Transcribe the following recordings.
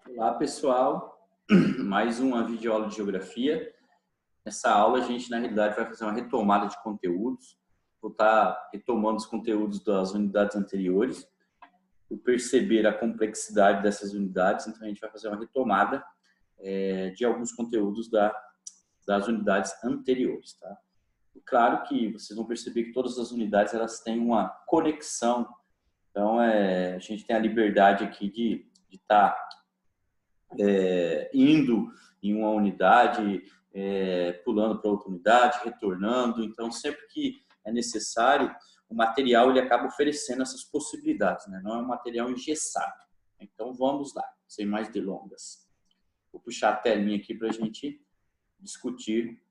Olá, pessoal. Mais uma videoaula de geografia. Nessa aula, a gente, na realidade, vai fazer uma retomada de conteúdos. Vou estar retomando os conteúdos das unidades anteriores, por perceber a complexidade dessas unidades. Então, a gente vai fazer uma retomada de alguns conteúdos das unidades anteriores. Tá? Claro que vocês vão perceber que todas as unidades elas têm uma conexão. Então, a gente tem a liberdade aqui de estar indo em uma unidade, pulando para outra unidade, retornando. Então, sempre que é necessário, o material ele acaba oferecendo essas possibilidades, né? Não é um material engessado. Então, vamos lá, sem mais delongas. Vou puxar a telinha aqui para a gente discutir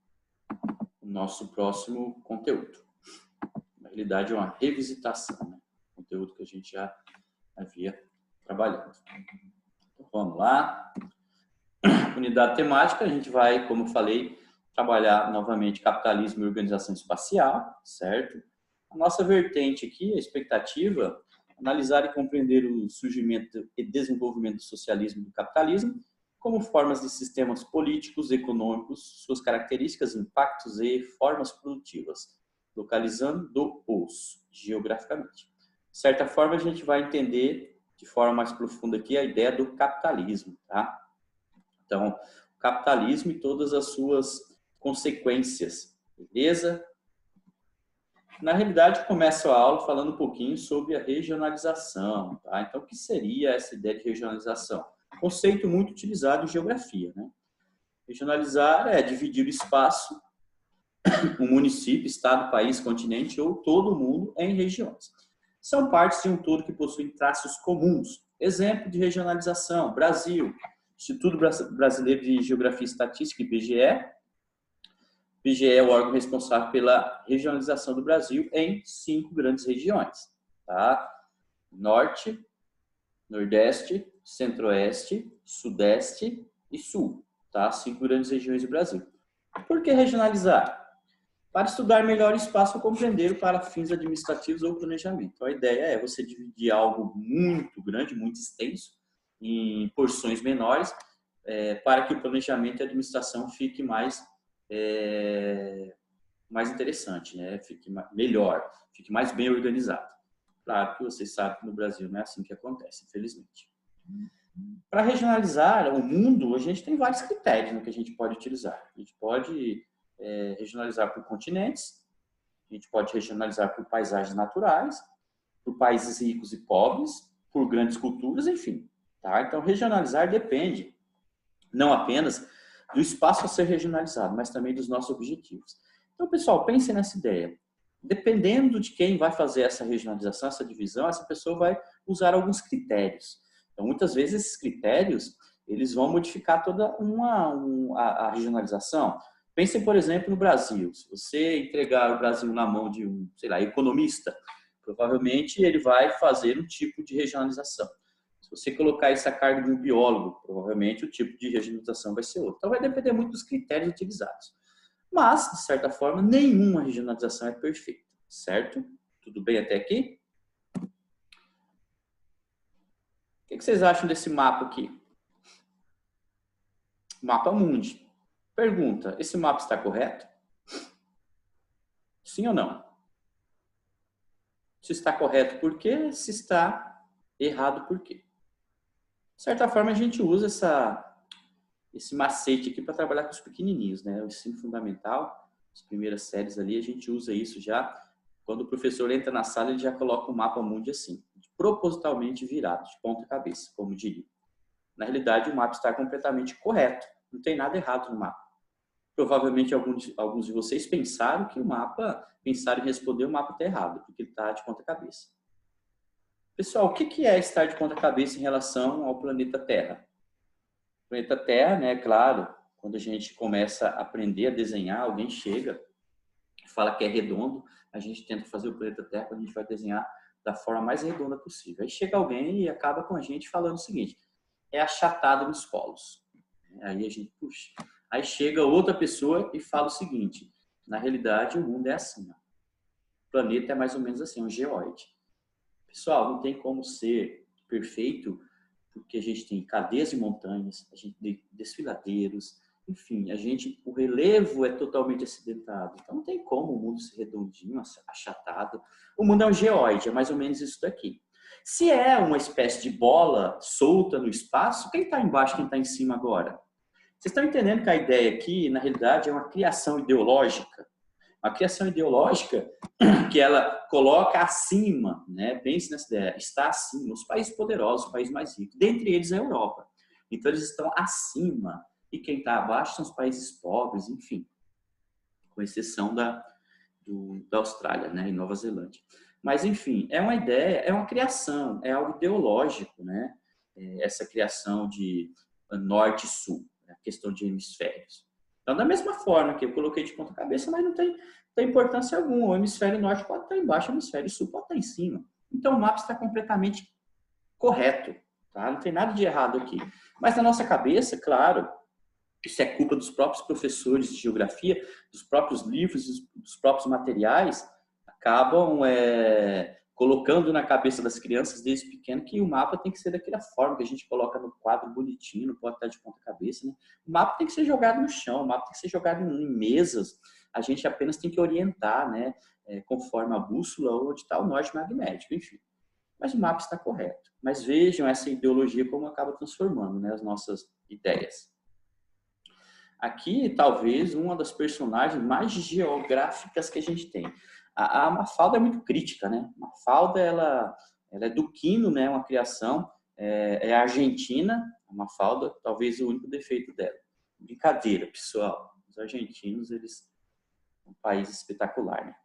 o nosso próximo conteúdo. Na realidade, é uma revisitação, né? Conteúdo que a gente já havia trabalhado. Então, vamos lá. Unidade temática, a gente vai, como eu falei, trabalhar novamente capitalismo e organização espacial, certo? A nossa vertente aqui, a expectativa, analisar e compreender o surgimento e desenvolvimento do socialismo e do capitalismo como formas de sistemas políticos, econômicos, suas características, impactos e formas produtivas, localizando-os geograficamente. De certa forma, a gente vai entender de forma mais profunda aqui a ideia do capitalismo, tá? Então, o capitalismo e todas as suas consequências, beleza? Na realidade, começo a aula falando um pouquinho sobre a regionalização, tá? Então, o que seria essa ideia de regionalização? Conceito muito utilizado em geografia, né? Regionalizar é dividir o espaço, um município, estado, país, continente ou todo o mundo em regiões. São partes de um todo que possuem traços comuns. Exemplo de regionalização: Brasil, Instituto Brasileiro de Geografia e Estatística, IBGE. IBGE é o órgão responsável pela regionalização do Brasil em 5 grandes regiões, tá? Norte, Nordeste, Centro-Oeste, Sudeste e Sul, tá? 5 grandes regiões do Brasil. Por que regionalizar? Para estudar melhor o espaço ou compreender para fins administrativos ou planejamento. Então, a ideia é você dividir algo muito grande, muito extenso, em porções menores, para que o planejamento e a administração fique mais interessante, né? Fique melhor, fique mais bem organizado. Claro que vocês sabem que no Brasil não é assim que acontece, infelizmente. Para regionalizar o mundo, a gente tem vários critérios, né, que a gente pode utilizar. A gente pode regionalizar por continentes, a gente pode regionalizar por paisagens naturais, por países ricos e pobres, por grandes culturas, enfim. Tá? Então, regionalizar depende não apenas do espaço a ser regionalizado, mas também dos nossos objetivos. Então, pessoal, pensem nessa ideia. Dependendo de quem vai fazer essa regionalização, essa divisão, essa pessoa vai usar alguns critérios. Então, muitas vezes, esses critérios eles vão modificar toda a regionalização. Pensem, por exemplo, no Brasil. Se você entregar o Brasil na mão de um, sei lá, economista, provavelmente ele vai fazer um tipo de regionalização. Se você colocar isso a cargo de um biólogo, provavelmente o tipo de regionalização vai ser outro. Então, vai depender muito dos critérios utilizados. Mas, de certa forma, nenhuma regionalização é perfeita, certo? Tudo bem até aqui? O que vocês acham desse mapa aqui? Mapa Mundi. Pergunta, esse mapa está correto? Sim ou não? Se está correto, por quê? Se está errado, por quê? De certa forma, a gente usa esse macete aqui para trabalhar com os pequenininhos, né? O ensino fundamental, as primeiras séries ali, a gente usa isso já. Quando o professor entra na sala, ele já coloca o mapa mundi assim, propositalmente virado, de ponta cabeça, como diria. Na realidade, o mapa está completamente correto, não tem nada errado no mapa. Provavelmente alguns de vocês pensaram que pensaram em responder o mapa está errado, porque ele está de ponta cabeça. Pessoal, o que é estar de ponta cabeça em relação ao planeta Terra? O planeta Terra, né, claro, quando a gente começa a aprender a desenhar, alguém chega e fala que é redondo, a gente tenta fazer o planeta Terra, a gente vai desenhar da forma mais redonda possível. Aí chega alguém e acaba com a gente falando o seguinte: é achatado nos polos. Aí a gente, puxa. Aí chega outra pessoa e fala o seguinte: na realidade o mundo é assim, ó. O planeta é mais ou menos assim, um geoide. Pessoal, não tem como ser perfeito, porque a gente tem cadeias de montanhas, a gente tem desfiladeiros, enfim, o relevo é totalmente acidentado. Então não tem como o mundo ser redondinho, achatado. O mundo é um geóide, é mais ou menos isso daqui. Se é uma espécie de bola solta no espaço, quem está embaixo, quem está em cima agora? Vocês estão entendendo que a ideia aqui, na realidade, é uma criação ideológica? Uma criação ideológica que ela coloca acima, né? Pense nessa ideia, está acima, os países poderosos, os países mais ricos, dentre eles a Europa. Então eles estão acima, e quem está abaixo são os países pobres, enfim, com exceção da Austrália, né? E Nova Zelândia. Mas, enfim, é uma ideia, é uma criação, é algo ideológico, né? Essa criação de norte e sul, a questão de hemisférios. Então, da mesma forma que eu coloquei de ponta cabeça, mas não tem importância alguma. O hemisfério norte pode estar embaixo, o hemisfério sul pode estar em cima. Então, o mapa está completamente correto, tá? Não tem nada de errado aqui. Mas na nossa cabeça, claro, isso é culpa dos próprios professores de geografia, dos próprios livros, dos próprios materiais, acabam colocando na cabeça das crianças desde pequeno que o mapa tem que ser daquela forma que a gente coloca no quadro bonitinho, não pode estar de ponta cabeça, né? O mapa tem que ser jogado no chão, o mapa tem que ser jogado em mesas, a gente apenas tem que orientar, né? Conforme a bússola onde está o norte magnético, enfim. Mas o mapa está correto. Mas vejam essa ideologia como acaba transformando, né, as nossas ideias. Aqui, talvez, uma das personagens mais geográficas que a gente tem. A Mafalda é muito crítica, né? A Mafalda, ela é do Quino, né? Uma criação, é argentina. A Mafalda, talvez o único defeito dela. Brincadeira, pessoal. Os argentinos, eles são um país espetacular, né?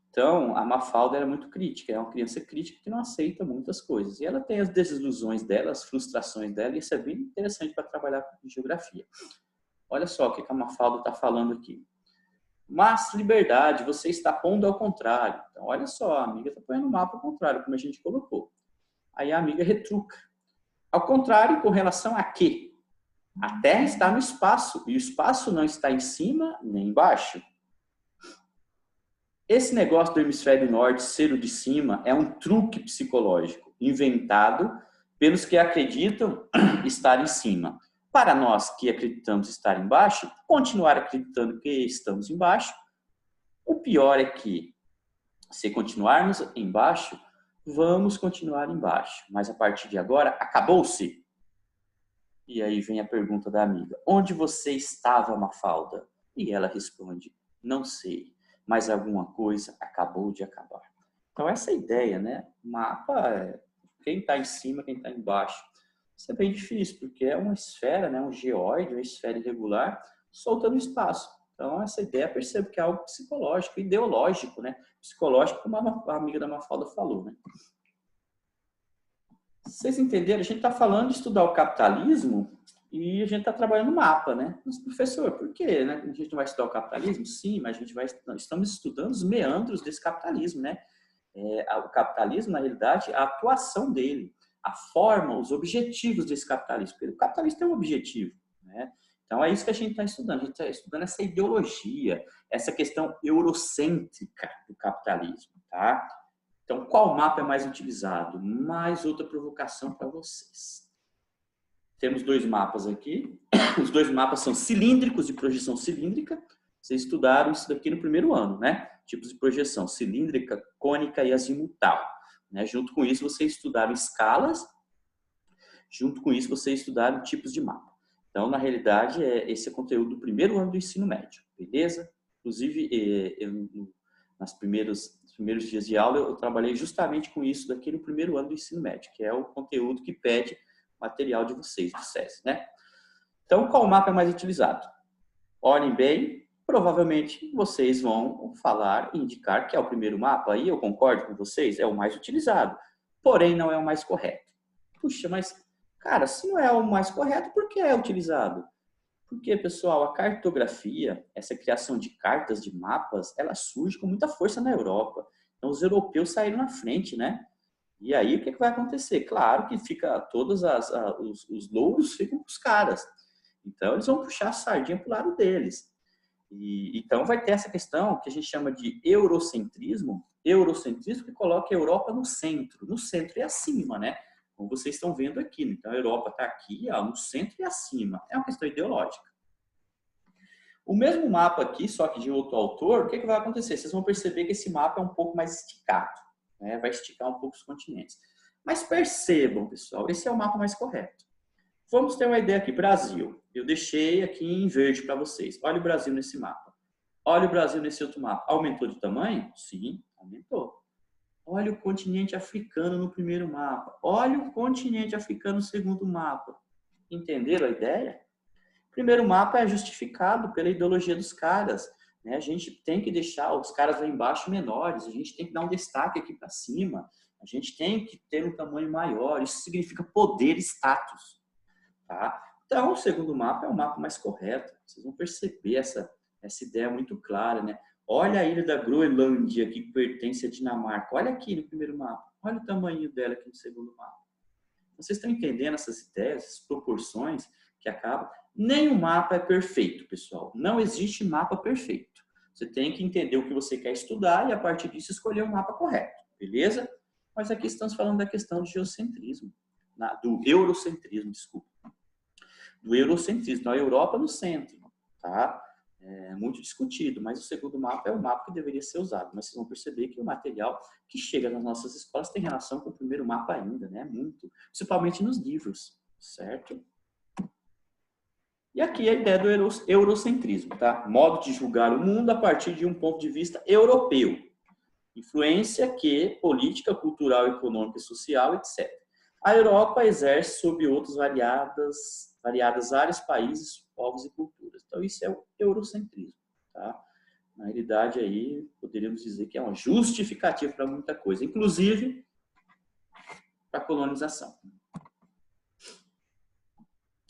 Então, a Mafalda era muito crítica. É uma criança crítica que não aceita muitas coisas. E ela tem as desilusões dela, as frustrações dela. E isso é bem interessante para trabalhar com geografia. Olha só o que a Mafalda está falando aqui. Mas, liberdade, você está pondo ao contrário. Então, olha só, a amiga está pondo o mapa ao contrário, como a gente colocou. Aí a amiga retruca. Ao contrário, com relação a quê? A Terra está no espaço, e o espaço não está em cima nem embaixo. Esse negócio do hemisfério norte ser o de cima é um truque psicológico inventado pelos que acreditam estar em cima. Para nós que acreditamos estar embaixo, continuar acreditando que estamos embaixo, o pior é que, se continuarmos embaixo, vamos continuar embaixo. Mas a partir de agora, acabou-se. E aí vem a pergunta da amiga. Onde você estava, Mafalda? E ela responde, não sei, mas alguma coisa acabou de acabar. Então essa ideia, né? O mapa é quem está em cima, quem está embaixo. Isso é bem difícil, porque é uma esfera, né, um geóide, uma esfera irregular, solta no espaço. Então, essa ideia, percebo que é algo psicológico, ideológico, né? Psicológico, como a amiga da Mafalda falou, né? Vocês entenderam? A gente está falando de estudar o capitalismo e a gente está trabalhando no mapa, né? Mas, professor, por quê? Né? A gente não vai estudar o capitalismo? Sim, mas estamos estudando os meandros desse capitalismo, né? O capitalismo, na realidade, a atuação dele, a forma, os objetivos desse capitalismo. Porque o capitalismo tem um objetivo, né? Então, é isso que a gente está estudando. A gente está estudando essa ideologia, essa questão eurocêntrica do capitalismo, tá? Então, qual mapa é mais utilizado? Mais outra provocação para vocês. Temos dois mapas aqui. Os dois mapas são cilíndricos, de projeção cilíndrica. Vocês estudaram isso daqui no primeiro ano, né? Tipos de projeção cilíndrica, cônica e azimutal. Né? Junto com isso, vocês estudaram escalas. Junto com isso, vocês estudaram tipos de mapa. Então, na realidade, esse é o conteúdo do primeiro ano do ensino médio, beleza? Inclusive, nos primeiros dias de aula, eu trabalhei justamente com isso daqui no primeiro ano do ensino médio, que é o conteúdo que pede material de vocês, do SESI, né? Então, qual mapa é mais utilizado? Olhem bem, provavelmente vocês vão falar e indicar que é o primeiro mapa, e eu concordo com vocês, é o mais utilizado, porém não é o mais correto. Puxa, mas, cara, se não é o mais correto, por que é utilizado? Porque, pessoal, a cartografia, essa criação de cartas, de mapas, ela surge com muita força na Europa. Então, os europeus saíram na frente, né? E aí, o que vai acontecer? Claro que fica todos os louros ficam com os caras. Então, eles vão puxar a sardinha para o lado deles. Então, vai ter essa questão que a gente chama de eurocentrismo que coloca a Europa no centro e acima, né? como vocês estão vendo aqui. Então, a Europa está aqui, ó, no centro e acima. É uma questão ideológica. O mesmo mapa aqui, só que de outro autor, o que vai acontecer? Vocês vão perceber que esse mapa é um pouco mais esticado, né? Vai esticar um pouco os continentes. Mas percebam, pessoal, esse é o mapa mais correto. Vamos ter uma ideia aqui, Brasil. Eu deixei aqui em verde para vocês. Olha o Brasil nesse mapa. Olha o Brasil nesse outro mapa. Aumentou de tamanho? Sim, aumentou. Olha o continente africano no primeiro mapa. Olha o continente africano no segundo mapa. Entenderam a ideia? O primeiro mapa é justificado pela ideologia dos caras, né? A gente tem que deixar os caras lá embaixo menores, a gente tem que dar um destaque aqui para cima, a gente tem que ter um tamanho maior. Isso significa poder e status. Tá? Então, o segundo mapa é o mapa mais correto. Vocês vão perceber essa ideia muito clara, né? Olha a ilha da Groenlândia, que pertence à Dinamarca. Olha aqui no primeiro mapa. Olha o tamanho dela aqui no segundo mapa. Vocês estão entendendo essas ideias, essas proporções que acabam? Nenhum mapa é perfeito, pessoal. Não existe mapa perfeito. Você tem que entender o que você quer estudar e, a partir disso, escolher o mapa correto. Beleza? Mas aqui estamos falando da questão do geocentrismo. Do eurocentrismo, desculpa. Do eurocentrismo. Então, a Europa no centro, tá? É muito discutido, mas o segundo mapa é o mapa que deveria ser usado. Mas vocês vão perceber que o material que chega nas nossas escolas tem relação com o primeiro mapa ainda, né? Muito. Principalmente nos livros, certo? E aqui a ideia do eurocentrismo, tá? Modo de julgar o mundo a partir de um ponto de vista europeu. Influência que política, cultural, econômica, social, etc. A Europa exerce sobre outras variadas áreas, países, povos e culturas. Então, isso é o eurocentrismo. Tá? Na realidade, aí, poderíamos dizer que é uma justificativa para muita coisa, inclusive para a colonização.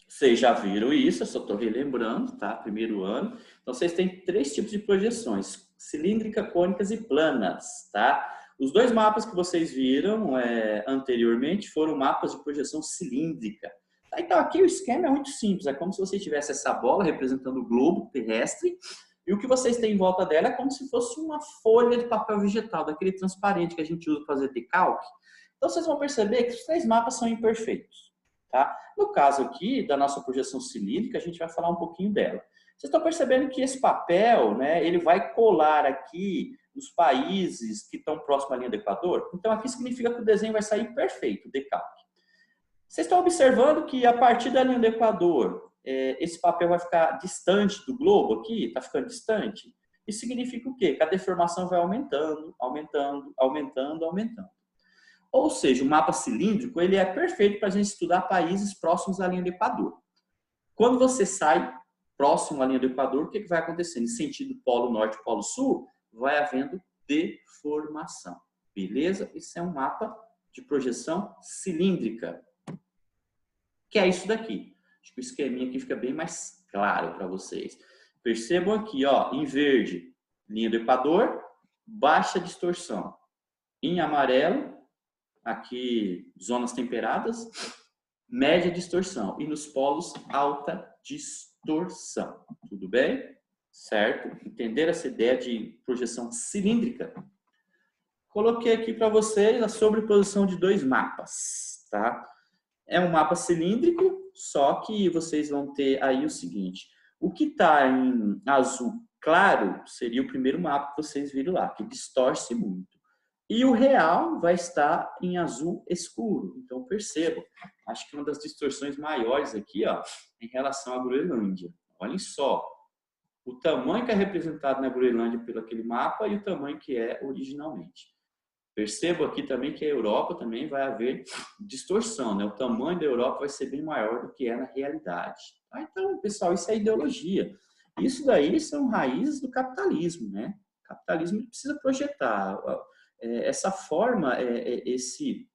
Vocês já viram isso, eu só estou relembrando, tá? Primeiro ano. Então, vocês têm 3 tipos de projeções: cilíndrica, cônicas e planas, tá? Os 2 mapas que vocês viram anteriormente foram mapas de projeção cilíndrica. Então, aqui o esquema é muito simples. É como se você tivesse essa bola representando o globo terrestre e o que vocês têm em volta dela é como se fosse uma folha de papel vegetal, daquele transparente que a gente usa para fazer decalque. Então, vocês vão perceber que os 3 mapas são imperfeitos. Tá? No caso aqui, da nossa projeção cilíndrica, a gente vai falar um pouquinho dela. Vocês estão percebendo que esse papel, né, ele vai colar aqui nos países que estão próximos à linha do Equador? Então, aqui significa que o desenho vai sair perfeito, o decalque. Vocês estão observando que, a partir da linha do Equador, esse papel vai ficar distante do globo aqui? Está ficando distante? Isso significa o quê? Que a deformação vai aumentando, aumentando, aumentando, aumentando. Ou seja, o mapa cilíndrico ele é perfeito para a gente estudar países próximos à linha do Equador. Quando você sai próximo à linha do Equador, o que vai acontecendo? Em sentido polo norte, polo sul, vai havendo deformação. Beleza? Isso é um mapa de projeção cilíndrica. Que é isso daqui. Acho que o esqueminha aqui fica bem mais claro para vocês. Percebam aqui, ó, em verde, linha do Equador, baixa distorção. Em amarelo, aqui, zonas temperadas, média distorção. E nos polos, alta distorção. Tudo bem? Certo? Entenderam essa ideia de projeção cilíndrica? Coloquei aqui para vocês a sobreposição de 2 mapas, tá? É um mapa cilíndrico, só que vocês vão ter aí o seguinte. O que está em azul claro seria o primeiro mapa que vocês viram lá, que distorce muito. E o real vai estar em azul escuro. Então, percebam, acho que uma das distorções maiores aqui, ó, em relação à Groenlândia. Olhem só, o tamanho que é representado na Groenlândia pelo aquele mapa e o tamanho que é originalmente. Percebo aqui também que a Europa também vai haver distorção, né? O tamanho da Europa vai ser bem maior do que é na realidade. Então, pessoal, isso é ideologia. Isso daí são raízes do capitalismo, né? O capitalismo precisa projetar. Essa forma, esse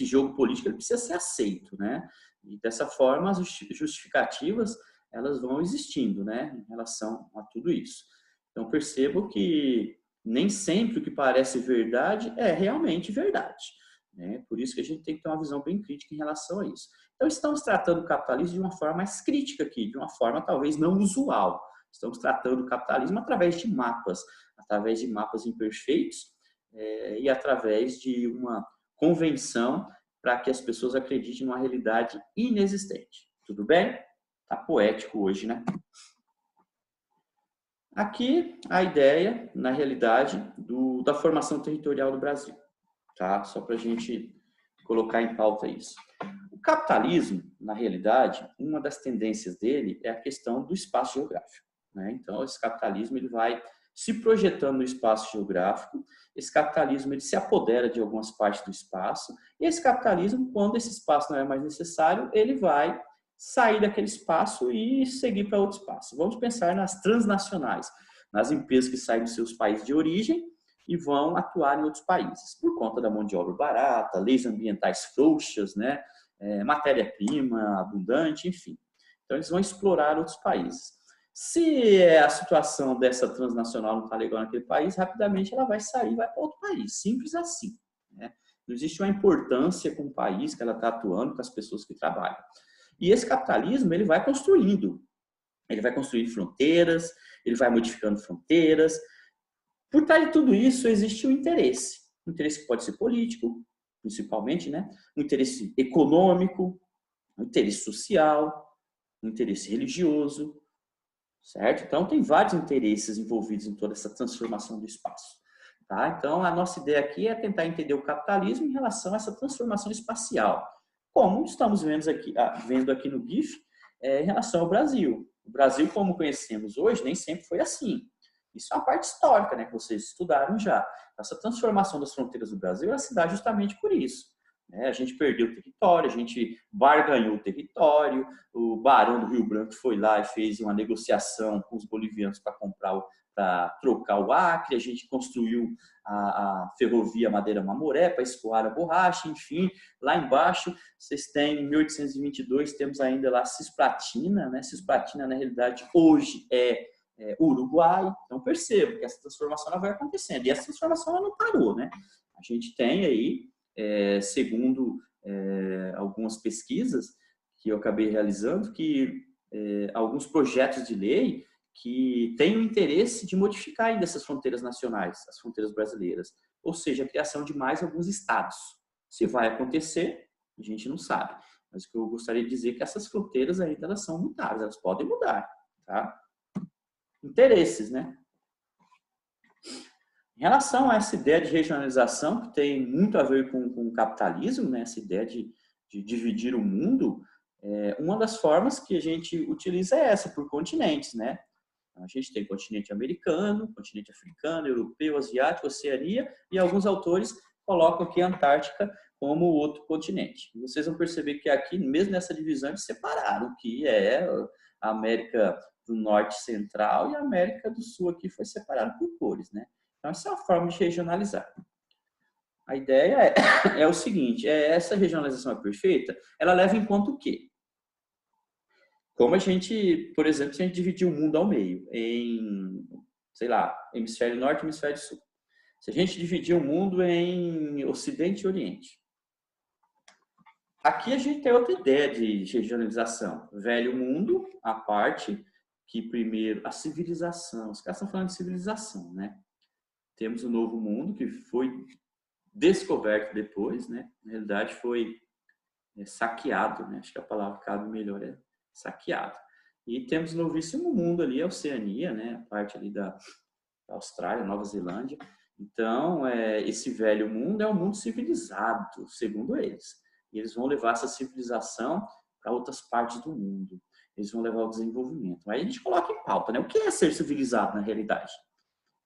jogo político ele precisa ser aceito, né? E dessa forma as justificativas elas vão existindo, né? Em relação a tudo isso. Então percebo que nem sempre o que parece verdade é realmente verdade, né? Por isso que a gente tem que ter uma visão bem crítica em relação a isso. Então estamos tratando o capitalismo de uma forma mais crítica aqui, de uma forma talvez não usual. Estamos tratando o capitalismo através de mapas imperfeitos, e através de uma convenção para que as pessoas acreditem numa realidade inexistente. Tudo bem? Tá poético hoje, né? Aqui a ideia, na realidade, da formação territorial do Brasil, tá? Só para a gente colocar em pauta isso. O capitalismo, na realidade, uma das tendências dele é a questão do espaço geográfico, né? Então, esse capitalismo ele vai se projetando no espaço geográfico, esse capitalismo ele se apodera de algumas partes do espaço, e esse capitalismo, quando esse espaço não é mais necessário, ele vai sair daquele espaço e seguir para outro espaço. Vamos pensar nas transnacionais, nas empresas que saem dos seus países de origem e vão atuar em outros países, por conta da mão de obra barata, leis ambientais frouxas, né? Matéria-prima abundante, enfim. Então, eles vão explorar outros países. Se a situação dessa transnacional não está legal naquele país, rapidamente ela vai sair e vai para outro país. Simples assim, né? Não existe uma importância com o país que ela está atuando, com as pessoas que trabalham. E esse capitalismo, ele vai construindo fronteiras, ele vai modificando fronteiras. Por trás de tudo isso, existe um interesse que pode ser político, principalmente, né? Um interesse econômico, um interesse social, um interesse religioso, certo? Então, tem vários interesses envolvidos em toda essa transformação do espaço. Tá? Então, a nossa ideia aqui é tentar entender o capitalismo em relação a essa transformação espacial. Como estamos vendo aqui no GIF, em relação ao Brasil. O Brasil, como conhecemos hoje, nem sempre foi assim. Isso é uma parte histórica, né, que vocês estudaram já. Essa transformação das fronteiras do Brasil ela se dá justamente por isso. A gente perdeu o território, a gente barganhou o território, o Barão do Rio Branco foi lá e fez uma negociação com os bolivianos para trocar o Acre, a gente construiu a ferrovia Madeira-Mamoré para escoar a borracha, enfim, lá embaixo vocês têm, em 1822, temos ainda lá Cisplatina, né? Cisplatina, na realidade, hoje é Uruguai, então percebo que essa transformação ela vai acontecendo, e essa transformação ela não parou, né? A gente tem aí, segundo algumas pesquisas que eu acabei realizando, que alguns projetos de lei que têm o interesse de modificar ainda essas fronteiras nacionais, as fronteiras brasileiras, ou seja, a criação de mais alguns estados. Se vai acontecer, a gente não sabe, mas o que eu gostaria de dizer é que essas fronteiras ainda elas são mutáveis, elas podem mudar, tá? Interesses, né? Em relação a essa ideia de regionalização, que tem muito a ver com o capitalismo, né? Essa ideia de dividir o mundo, uma das formas que a gente utiliza é essa, por continentes, né? A gente tem continente americano, continente africano, europeu, asiático, Oceania, e alguns autores colocam aqui a Antártica como outro continente. E vocês vão perceber que aqui, mesmo nessa divisão, eles separaram, que é a América do Norte Central e a América do Sul aqui foi separado por cores, né? Então, essa é uma forma de regionalizar. A ideia é o seguinte, essa regionalização é perfeita, ela leva em conta o quê? Como a gente, por exemplo, se a gente dividir o mundo ao meio, em, sei lá, hemisfério norte e hemisfério sul. Se a gente dividir o mundo em ocidente e oriente. Aqui a gente tem outra ideia de regionalização. Velho mundo, a parte que primeiro, a civilização, os caras estão falando de civilização, né? Temos o novo mundo, que foi descoberto depois, né? Na realidade foi saqueado, né? Acho que a palavra que cabe melhor é saqueado. E temos o novíssimo mundo ali, a Oceania, né? A parte ali da Austrália, Nova Zelândia. Então, esse velho mundo é um mundo civilizado, segundo eles. E eles vão levar essa civilização para outras partes do mundo. Eles vão levar o desenvolvimento. Aí a gente coloca em pauta, né? O que é ser civilizado na realidade?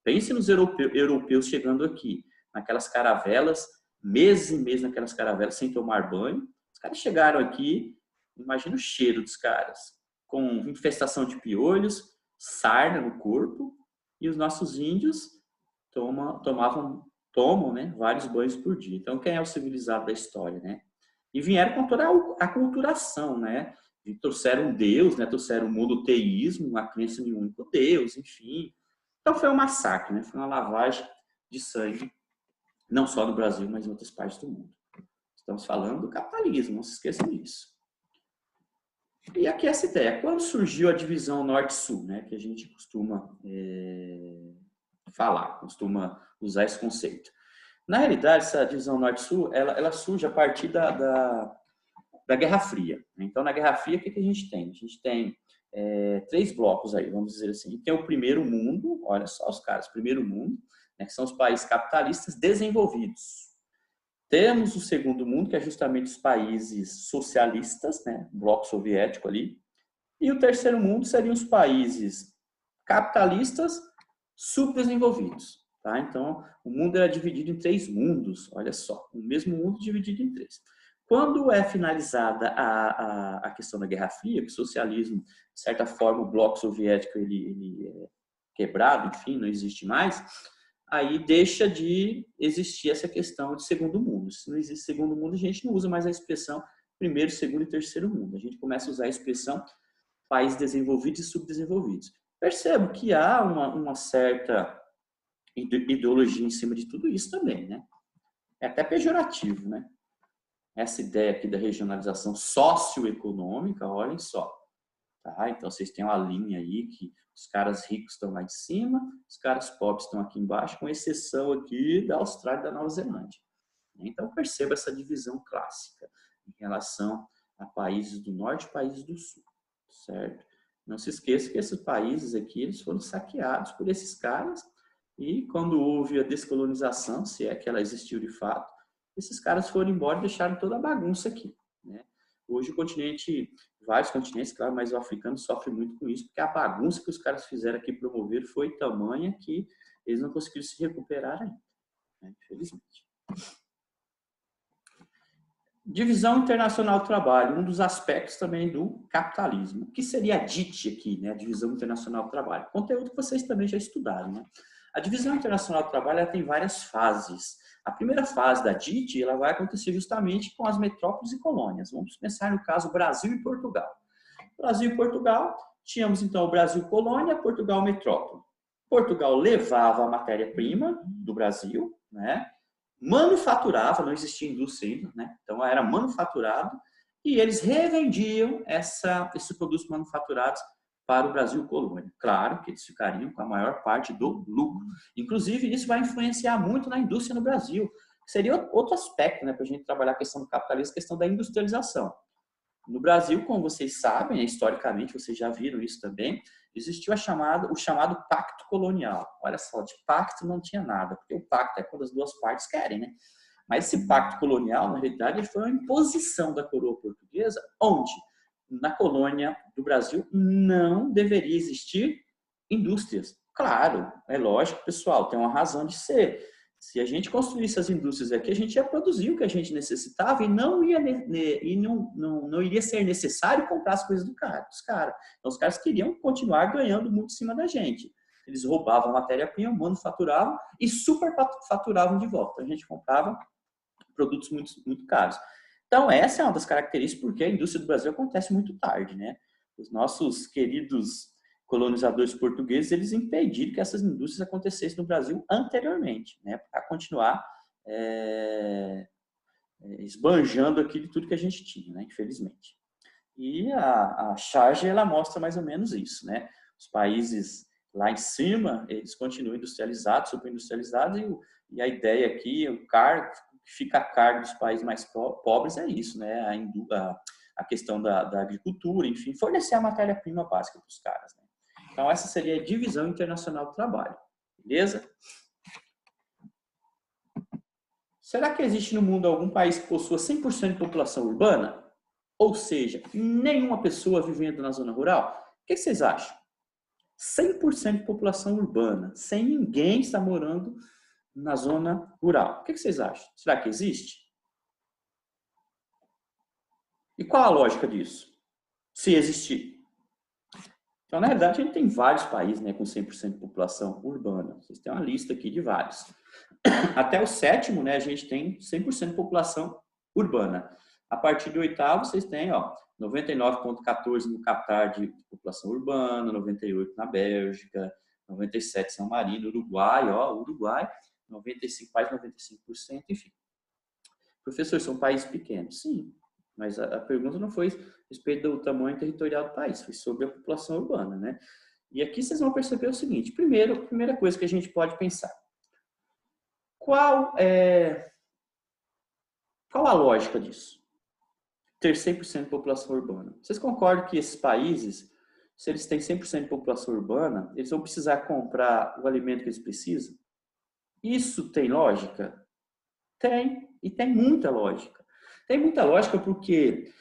Pense nos europeus chegando aqui, naquelas caravelas, meses e meses naquelas caravelas, sem tomar banho. Os caras chegaram aqui, imagina o cheiro dos caras, com infestação de piolhos, sarna no corpo, e os nossos índios tomam, né, vários banhos por dia. Então, quem é o civilizado da história, né? E vieram com toda a culturação, né? E trouxeram Deus, né? Trouxeram o monoteísmo, uma crença em um único Deus, enfim. Então, foi um massacre, né? Foi uma lavagem de sangue, não só no Brasil, mas em outras partes do mundo. Estamos falando do capitalismo, não se esqueçam disso. E aqui essa ideia, quando surgiu a divisão norte-sul, né? Que a gente costuma falar, costuma usar esse conceito. Na realidade, essa divisão norte-sul, ela surge a partir da Guerra Fria. Então, na Guerra Fria, o que a gente tem? A gente tem três blocos aí, vamos dizer assim. Tem o primeiro mundo, olha só os caras, primeiro mundo, né, que são os países capitalistas desenvolvidos. Temos o segundo mundo, que é justamente os países socialistas, né, bloco soviético ali. E o terceiro mundo seriam os países capitalistas subdesenvolvidos. Tá? Então, o mundo era dividido em três mundos, olha só, o mesmo mundo dividido em três. Quando é finalizada a questão da Guerra Fria, que o socialismo, de certa forma, o bloco soviético ele é quebrado, enfim, não existe mais, aí deixa de existir essa questão de segundo mundo. Se não existe segundo mundo, a gente não usa mais a expressão primeiro, segundo e terceiro mundo. A gente começa a usar a expressão países desenvolvidos e subdesenvolvidos. Percebo que há uma certa ideologia em cima de tudo isso também, né? É até pejorativo, né? Essa ideia aqui da regionalização socioeconômica, olhem só. Tá? Então, vocês têm uma linha aí que os caras ricos estão lá em cima, os caras pobres estão aqui embaixo, com exceção aqui da Austrália e da Nova Zelândia. Então, perceba essa divisão clássica em relação a países do norte e países do sul, certo? Não se esqueça que esses países aqui, eles foram saqueados por esses caras e quando houve a descolonização, se é que ela existiu de fato, esses caras foram embora e deixaram toda a bagunça aqui, né? Hoje o continente, vários continentes, claro, mas o africano sofre muito com isso, porque a bagunça que os caras fizeram aqui, promover, foi tamanha que eles não conseguiram se recuperar ainda, né? Infelizmente. Divisão internacional do trabalho, um dos aspectos também do capitalismo. O que seria a DIT aqui, né? A Divisão Internacional do Trabalho? Conteúdo que vocês também já estudaram, né? A Divisão Internacional do Trabalho ela tem várias fases. A primeira fase da DIT ela vai acontecer justamente com as metrópoles e colônias. Vamos pensar no caso Brasil e Portugal. Brasil e Portugal, tínhamos então o Brasil colônia, Portugal metrópole. Portugal levava a matéria-prima do Brasil, né? Manufaturava, não existia indústria ainda, né? Então era manufaturado e eles revendiam esses produtos manufaturados para o Brasil colônia. Claro que eles ficariam com a maior parte do lucro. Inclusive, isso vai influenciar muito na indústria no Brasil. Seria outro aspecto, né, para a gente trabalhar a questão do capitalismo, a questão da industrialização. No Brasil, como vocês sabem, né, historicamente, vocês já viram isso também, existiu o chamado pacto colonial. Olha só, de pacto não tinha nada, porque o pacto é quando as duas partes querem, né? Mas esse pacto colonial, na realidade, foi uma imposição da coroa portuguesa, onde, na colônia do Brasil, não deveria existir indústrias. Claro, é lógico, pessoal, tem uma razão de ser. Se a gente construísse as indústrias aqui, a gente ia produzir o que a gente necessitava e não iria ser necessário comprar as coisas dos caras. Então, os caras queriam continuar ganhando muito em cima da gente. Eles roubavam a matéria-prima, manufaturavam e superfaturavam de volta. A gente comprava produtos muito, muito caros. Então, essa é uma das características porque a indústria do Brasil acontece muito tarde, né? Os nossos queridos colonizadores portugueses, eles impediram que essas indústrias acontecessem no Brasil anteriormente, né, para continuar esbanjando aqui de tudo que a gente tinha, né, infelizmente. E a charge, ela mostra mais ou menos isso, né? Os países lá em cima, eles continuam industrializados, superindustrializados, e a ideia aqui, o cargo, que fica a cargo dos países mais pobres é isso, né? A questão da agricultura, enfim, fornecer a matéria-prima básica para os caras, né? Então, essa seria a divisão internacional do trabalho. Beleza? Será que existe no mundo algum país que possua 100% de população urbana? Ou seja, nenhuma pessoa vivendo na zona rural? O que vocês acham? 100% de população urbana, sem ninguém estar morando na zona rural. O que vocês acham? Será que existe? E qual a lógica disso? Se existir. Então, na verdade, a gente tem vários países, né, com 100% de população urbana. Vocês têm uma lista aqui de vários. Até o sétimo, né, a gente tem 100% de população urbana. A partir do oitavo, vocês têm 99,14% no Catar de população urbana, 98% na Bélgica, 97% São Marino, Uruguai, Uruguai, 95%, quase 95%, enfim. Professor, são países pequenos? Sim. Mas a pergunta não foi a respeito do tamanho territorial do país, foi sobre a população urbana, né? E aqui vocês vão perceber o seguinte: primeira coisa que a gente pode pensar. Qual a lógica disso? Ter 100% de população urbana. Vocês concordam que esses países, se eles têm 100% de população urbana, eles vão precisar comprar o alimento que eles precisam? Isso tem lógica? Tem, e tem muita lógica. Tem muita lógica porque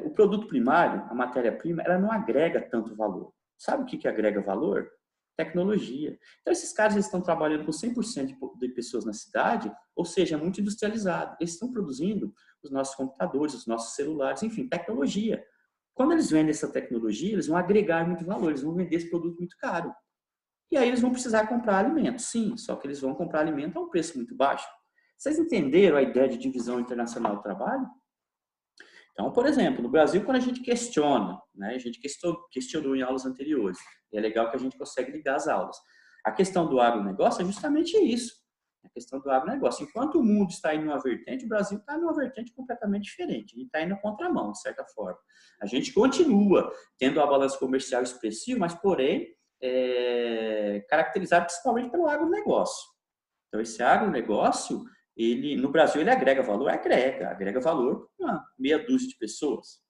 o produto primário, a matéria-prima, ela não agrega tanto valor. Sabe o que agrega valor? Tecnologia. Então, esses caras eles estão trabalhando com 100% de pessoas na cidade, ou seja, é muito industrializado. Eles estão produzindo os nossos computadores, os nossos celulares, enfim, tecnologia. Quando eles vendem essa tecnologia, eles vão agregar muito valor, eles vão vender esse produto muito caro. E aí eles vão precisar comprar alimento, sim, só que eles vão comprar alimento a um preço muito baixo. Vocês entenderam a ideia de divisão internacional do trabalho? Então, por exemplo, no Brasil, quando a gente questiona, né, a gente questionou em aulas anteriores, e é legal que a gente consegue ligar as aulas. A questão do agronegócio é justamente isso, a questão do agronegócio. Enquanto o mundo está indo numa vertente, o Brasil está numa vertente completamente diferente, a gente está indo na contramão, de certa forma. A gente continua tendo uma balança comercial expressiva, mas, porém, caracterizado principalmente pelo agronegócio. Então, esse agronegócio, no Brasil, ele agrega valor? Agrega valor para uma meia dúzia de pessoas.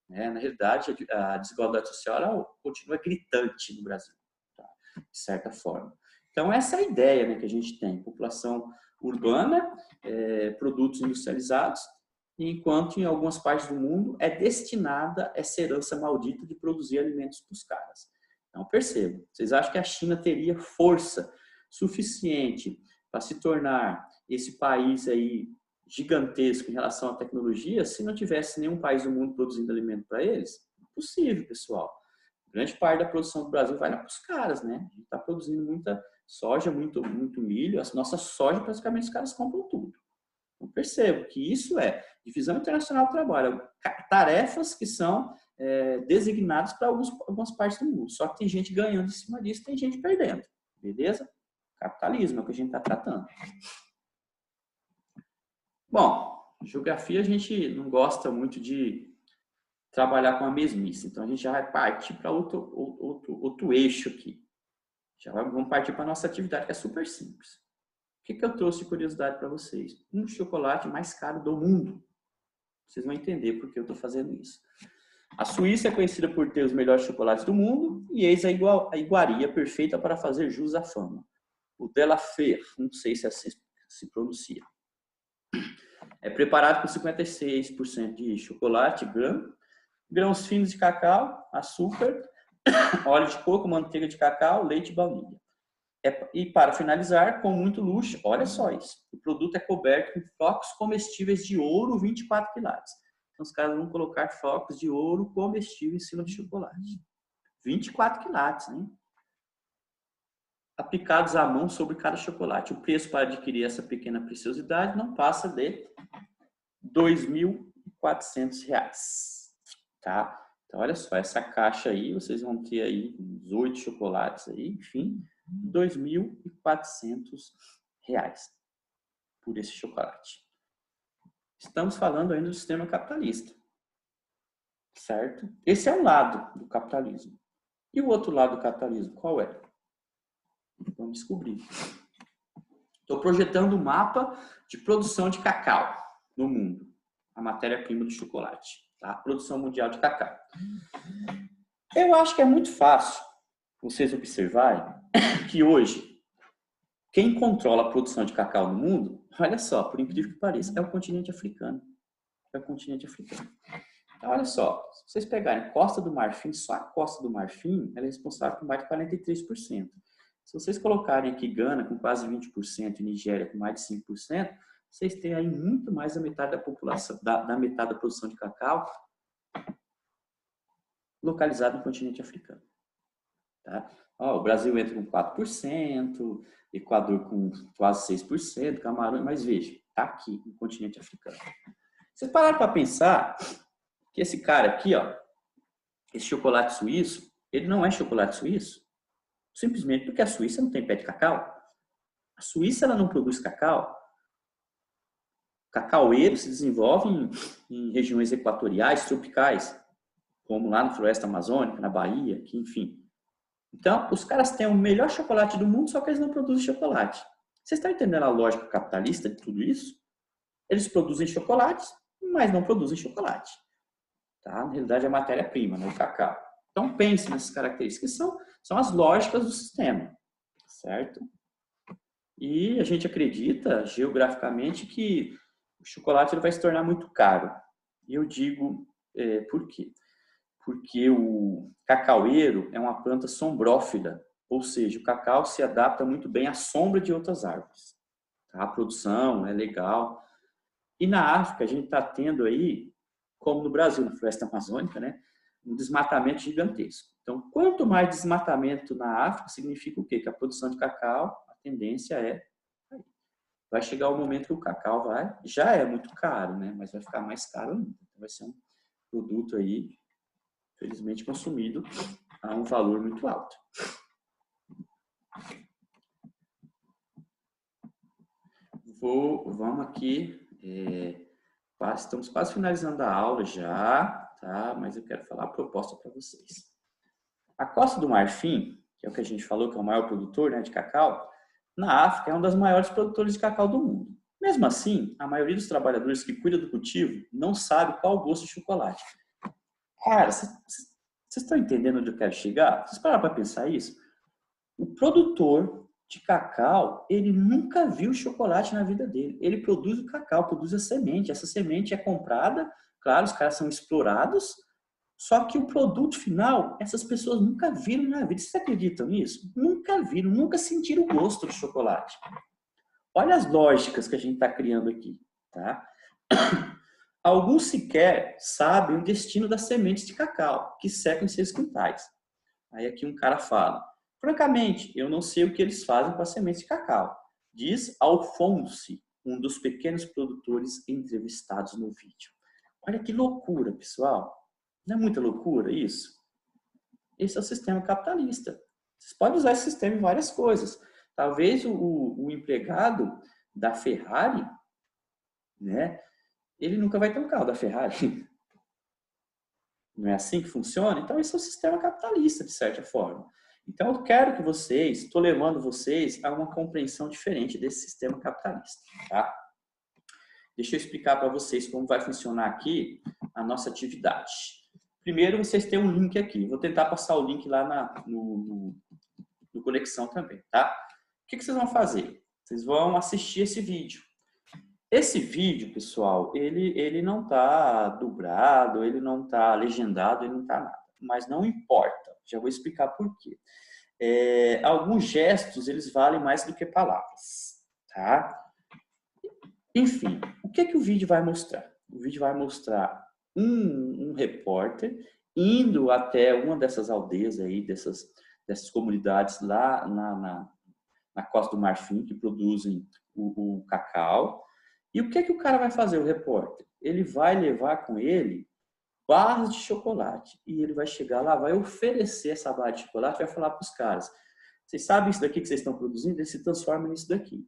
Né? Na realidade, a desigualdade social continua gritante no Brasil, tá? De certa forma. Então, essa é a ideia, né, que a gente tem. População urbana, produtos industrializados, enquanto em algumas partes do mundo é destinada essa herança maldita de produzir alimentos para os caras. Então, percebam, vocês acham que a China teria força suficiente para se tornar esse país aí gigantesco em relação à tecnologia se não tivesse nenhum país do mundo produzindo alimento para eles? Impossível, pessoal. Grande parte da produção do Brasil vai lá para os caras, né? A gente está produzindo muita soja, muito milho. A nossa soja, praticamente, os caras compram tudo. Então, percebo que isso é divisão internacional do trabalho. Tarefas que são designadas para algumas partes do mundo. Só que tem gente ganhando em cima disso, tem gente perdendo. Beleza? Capitalismo é o que a gente está tratando. Bom, geografia a gente não gosta muito de trabalhar com a mesmice. Então, a gente já vai partir para outro eixo aqui. Vamos partir para a nossa atividade, que é super simples. O que eu trouxe de curiosidade para vocês? Um chocolate mais caro do mundo. Vocês vão entender por que eu estou fazendo isso. A Suíça é conhecida por ter os melhores chocolates do mundo e eis a iguaria perfeita para fazer jus à fama. O Delafer, não sei se assim se pronuncia. É preparado com 56% de chocolate, grãos finos de cacau, açúcar, óleo de coco, manteiga de cacau, leite e baunilha. E para finalizar, com muito luxo, olha só isso. O produto é coberto com flocos comestíveis de ouro 24 quilates. Então, os caras vão colocar flocos de ouro comestível em cima do chocolate. 24 quilates, né? Aplicados à mão sobre cada chocolate. O preço para adquirir essa pequena preciosidade não passa de R$ 2.400. Tá? Então, olha só, essa caixa aí, vocês vão ter aí uns 8 chocolates aí, enfim, R$ 2.400 por esse chocolate. Estamos falando ainda do sistema capitalista, certo? Esse é um lado do capitalismo. E o outro lado do capitalismo, qual é? Vamos descobrir. Estou projetando um mapa de produção de cacau no mundo, a matéria-prima do chocolate, tá? Produção mundial de cacau. Eu acho que é muito fácil vocês observarem que hoje, quem controla a produção de cacau no mundo, olha só, por incrível que pareça, é o continente africano. É o continente africano. Então, olha só, se vocês pegarem Costa do Marfim, só a Costa do Marfim, ela é responsável por mais de 43%. Se vocês colocarem aqui Gana com quase 20% e Nigéria com mais de 5%, vocês têm aí muito mais da metade da população, da metade da produção de cacau localizada no continente africano. Tá? Ó, o Brasil entra com 4%, Equador com quase 6%, Camarões, mas veja, está aqui no continente africano. Vocês pararam para pensar que esse cara aqui, ó, esse chocolate suíço, ele não é chocolate suíço simplesmente porque a Suíça não tem pé de cacau. A Suíça ela não produz cacau. Cacaueiro se desenvolve em regiões equatoriais, tropicais, como lá na floresta amazônica, na Bahia, aqui, enfim. Então, os caras têm o melhor chocolate do mundo, só que eles não produzem chocolate. Vocês estão entendendo a lógica capitalista de tudo isso? Eles produzem chocolates, mas não produzem chocolate. Tá? Na realidade, é a matéria-prima, né? O cacau. Então, pense nessas características, que são as lógicas do sistema, certo? E a gente acredita, geograficamente, que o chocolate ele vai se tornar muito caro. E eu digo por quê? Porque o cacaueiro é uma planta sombrófila, ou seja, o cacau se adapta muito bem à sombra de outras árvores. Tá? A produção é legal. E na África, a gente está tendo aí, como no Brasil, na floresta amazônica, né, um desmatamento gigantesco. Então, quanto mais desmatamento na África, significa o quê? Que a produção de cacau, a tendência vai chegar o momento que o cacau já é muito caro, né, mas vai ficar mais caro ainda. Então, vai ser um produto aí, felizmente, consumido a um valor muito alto. Vamos aqui, estamos quase finalizando a aula já, tá? Mas eu quero falar a proposta para vocês. A Costa do Marfim, que é o que a gente falou, que é o maior produtor, né, de cacau, na África é um dos maiores produtores de cacau do mundo. Mesmo assim, a maioria dos trabalhadores que cuida do cultivo não sabe qual o gosto de chocolate. Cara, vocês estão entendendo onde eu quero chegar? Vocês pararam para pensar isso? O produtor de cacau, ele nunca viu chocolate na vida dele. Ele produz o cacau, produz a semente. Essa semente é comprada, claro, os caras são explorados, só que o produto final, essas pessoas nunca viram na vida. Vocês acreditam nisso? Nunca viram, nunca sentiram o gosto de chocolate. Olha as lógicas que a gente está criando aqui, tá? Alguns sequer sabem o destino das sementes de cacau, que secam em seus quintais. Aí aqui um cara fala: francamente, eu não sei o que eles fazem com as sementes de cacau, diz Alphonse, um dos pequenos produtores entrevistados no vídeo. Olha que loucura, pessoal. Não é muita loucura isso? Esse é o sistema capitalista. Vocês podem usar esse sistema em várias coisas. Talvez o empregado da Ferrari, né, ele nunca vai ter um carro da Ferrari. Não é assim que funciona? Então, esse é o sistema capitalista, de certa forma. Então, eu quero que vocês, estou levando vocês a uma compreensão diferente desse sistema capitalista, tá? Deixa eu explicar para vocês como vai funcionar aqui a nossa atividade. Primeiro, vocês têm um link aqui. Vou tentar passar o link lá no Conexão também, tá? O que vocês vão fazer? Vocês vão assistir esse vídeo. Esse vídeo, pessoal, ele não está dublado, ele não está legendado, ele não está nada. Mas não importa. Já vou explicar por quê. Alguns gestos, eles valem mais do que palavras, tá? Enfim, o que o vídeo vai mostrar? O vídeo vai mostrar um repórter indo até uma dessas aldeias aí, dessas comunidades lá na Costa do Marfim, que produzem o cacau. E o que o cara vai fazer, o repórter? Ele vai levar com ele barras de chocolate. E ele vai chegar lá, vai oferecer essa barra de chocolate, vai falar para os caras: vocês sabem isso daqui que vocês estão produzindo? Ele se transforma nisso daqui.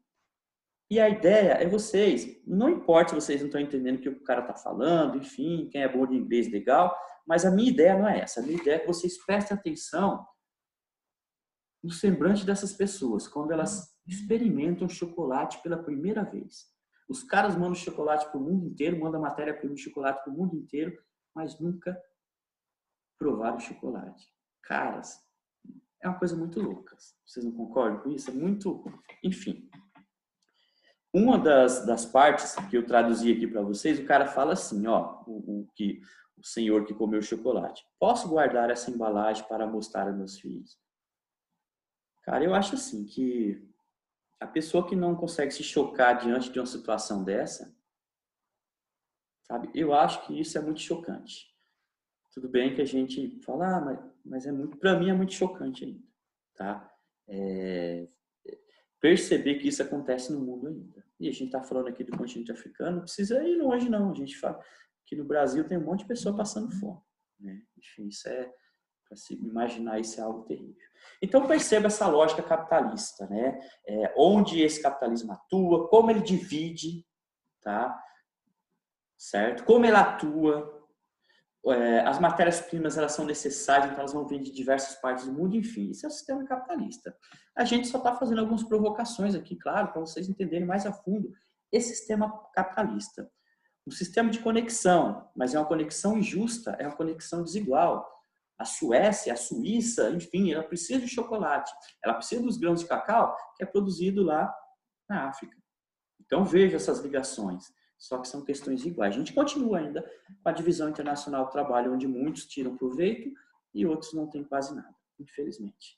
E a ideia é vocês, não importa se vocês não estão entendendo o que o cara está falando, enfim, quem é bom de inglês, legal, mas a minha ideia não é essa. A minha ideia é que vocês prestem atenção no semblante dessas pessoas, quando elas experimentam chocolate pela primeira vez. Os caras mandam chocolate para o mundo inteiro, mandam matéria-prima de chocolate para o mundo inteiro, mas nunca provaram chocolate. Caras, é uma coisa muito louca. Vocês não concordam com isso? É muito... Enfim. Uma das partes que eu traduzi aqui para vocês, o cara fala assim, ó, o senhor que comeu chocolate: posso guardar essa embalagem para mostrar aos meus filhos? Cara, eu acho assim que a pessoa que não consegue se chocar diante de uma situação dessa, sabe? Eu acho que isso é muito chocante. Tudo bem que a gente fala, mas é muito, para mim é muito chocante ainda, tá? Perceber que isso acontece no mundo ainda. E a gente está falando aqui do continente africano, não precisa ir longe não. A gente fala que no Brasil tem um monte de pessoa passando fome, né? Enfim, isso para se imaginar, isso é algo terrível. Então perceba essa lógica capitalista, né? Onde esse capitalismo atua, como ele divide, tá? Certo? Como ele atua. as matérias-primas elas são necessárias, então elas vão vir de diversas partes do mundo, enfim, isso é o sistema capitalista. A gente só está fazendo algumas provocações aqui, claro, para vocês entenderem mais a fundo esse sistema capitalista. Um sistema de conexão, mas é uma conexão injusta, é uma conexão desigual. A Suécia, a Suíça, enfim, ela precisa de chocolate, ela precisa dos grãos de cacau que é produzido lá na África. Então veja essas ligações, só que são questões iguais. A gente continua ainda com a divisão internacional do trabalho, onde muitos tiram proveito e outros não têm quase nada, infelizmente.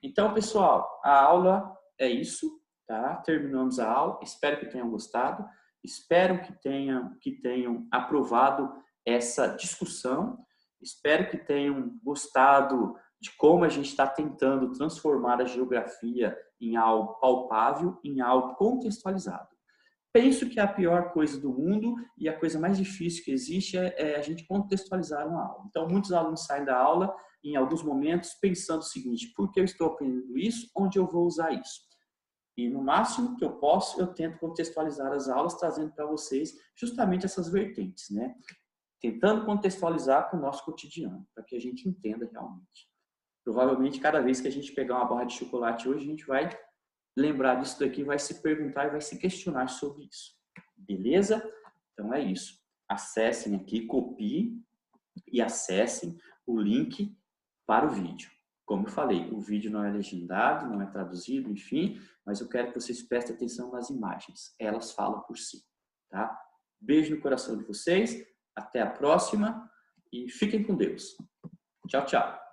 Então, pessoal, a aula é isso, tá? Terminamos a aula, espero que tenham gostado, espero que tenham aprovado essa discussão, espero que tenham gostado de como a gente está tentando transformar a geografia em algo palpável, em algo contextualizado. Penso que a pior coisa do mundo e a coisa mais difícil que existe é a gente contextualizar uma aula. Então, muitos alunos saem da aula, em alguns momentos, pensando o seguinte: por que eu estou aprendendo isso? Onde eu vou usar isso? E no máximo que eu posso, eu tento contextualizar as aulas, trazendo para vocês justamente essas vertentes, né? Tentando contextualizar com o nosso cotidiano, para que a gente entenda realmente. Provavelmente, cada vez que a gente pegar uma barra de chocolate hoje, a gente vai lembrar disso daqui, vai se perguntar e vai se questionar sobre isso. Beleza? Então é isso. Acessem aqui, copiem e acessem o link para o vídeo. Como eu falei, o vídeo não é legendado, não é traduzido, enfim, mas eu quero que vocês prestem atenção nas imagens. Elas falam por si, tá? Beijo no coração de vocês, até a próxima e fiquem com Deus. Tchau, tchau.